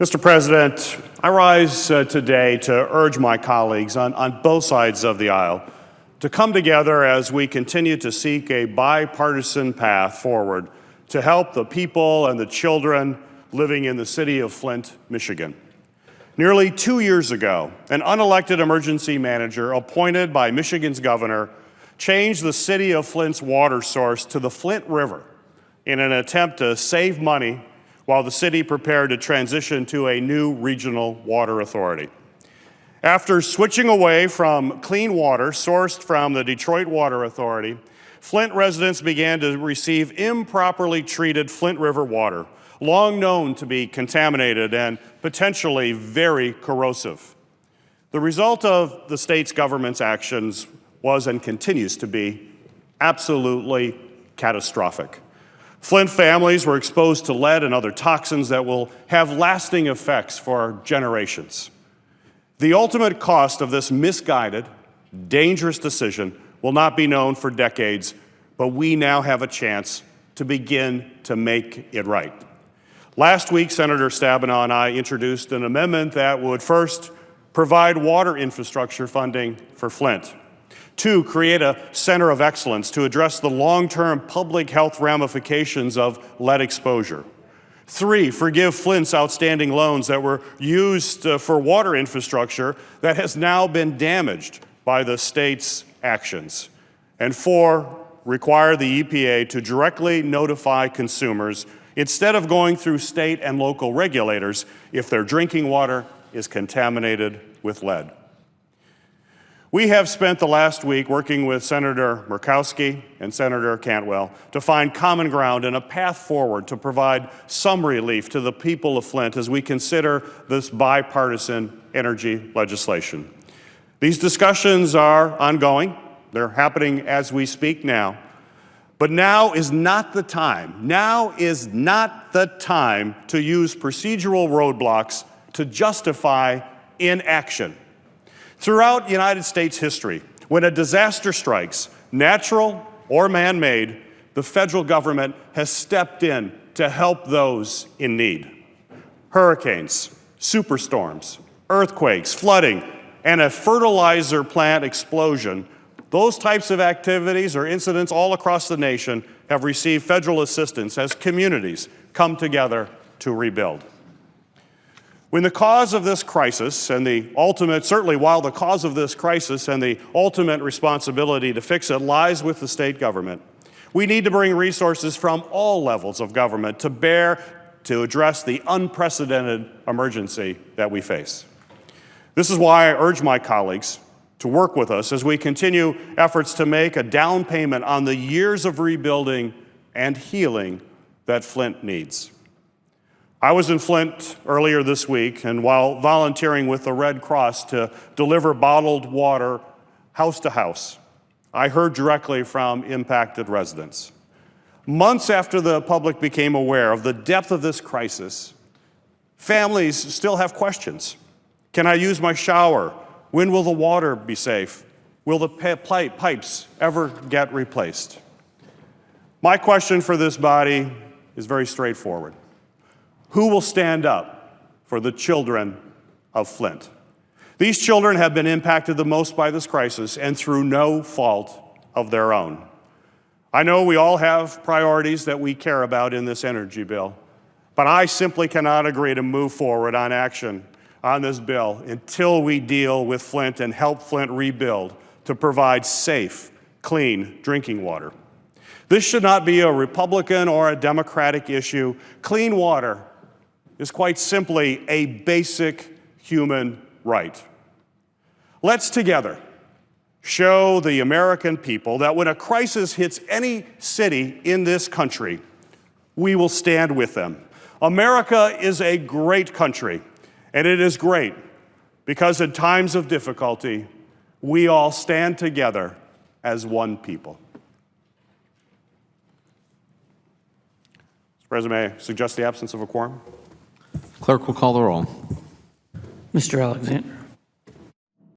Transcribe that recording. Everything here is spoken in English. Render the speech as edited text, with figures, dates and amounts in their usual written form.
Mr. President, I rise today to urge my colleagues on both sides of the aisle to come together as we continue to seek a bipartisan path forward to help the people and the children living in the city of Flint, Michigan. Nearly 2 years ago, an unelected emergency manager appointed by Michigan's governor changed the city of Flint's water source to the Flint River in an attempt to save money while the city prepared to transition to a new regional water authority. After switching away from clean water sourced from the Detroit Water Authority, Flint residents began to receive improperly treated Flint River water, long known to be contaminated and potentially very corrosive. The result of the state's government's actions was and continues to be absolutely catastrophic. Flint families were exposed to lead and other toxins that will have lasting effects for generations. The ultimate cost of this misguided, dangerous decision will not be known for decades, but we now have a chance to begin to make it right. Last week, Senator Stabenow and I introduced an amendment that would first provide water infrastructure funding for Flint. 2, create a center of excellence to address the long-term public health ramifications of lead exposure. 3, forgive Flint's outstanding loans that were used for water infrastructure that has now been damaged by the state's actions. And 4, require the EPA to directly notify consumers instead of going through state and local regulators if their drinking water is contaminated with lead. We have spent the last week working with Senator Murkowski and Senator Cantwell to find common ground and a path forward to provide some relief to the people of Flint as we consider this bipartisan energy legislation. These discussions are ongoing. They're happening as we speak now. But now is not the time. Now is not the time to use procedural roadblocks to justify inaction. Throughout United States history, when a disaster strikes, natural or man-made, the federal government has stepped in to help those in need. Hurricanes, superstorms, earthquakes, flooding, and a fertilizer plant explosion, those types of activities or incidents all across the nation have received federal assistance as communities come together to rebuild. When the cause of this crisis and the ultimate, certainly while the cause of this crisis and the ultimate responsibility to fix it lies with the state government, we need to bring resources from all levels of government to bear to address the unprecedented emergency that we face. This is why I urge my colleagues to work with us as we continue efforts to make a down payment on the years of rebuilding and healing that Flint needs. I was in Flint earlier this week, and while volunteering with the Red Cross to deliver bottled water house to house, I heard directly from impacted residents. Months after the public became aware of the depth of this crisis, families still have questions. Can I use my shower? When will the water be safe? Will the pipes ever get replaced? My question for this body is very straightforward. Who will stand up for the children of Flint? These children have been impacted the most by this crisis and through no fault of their own. I know we all have priorities that we care about in this energy bill, but I simply cannot agree to move forward on action on this bill until we deal with Flint and help Flint rebuild to provide safe, clean drinking water. This should not be a Republican or a Democratic issue. Clean water is quite simply a basic human right. Let's together show the American people that when a crisis hits any city in this country, we will stand with them. America is a great country, and it is great because in times of difficulty, we all stand together as one people. Mr. President, may I suggest the absence of a quorum? Clerk will call the roll. Mr. Alexander.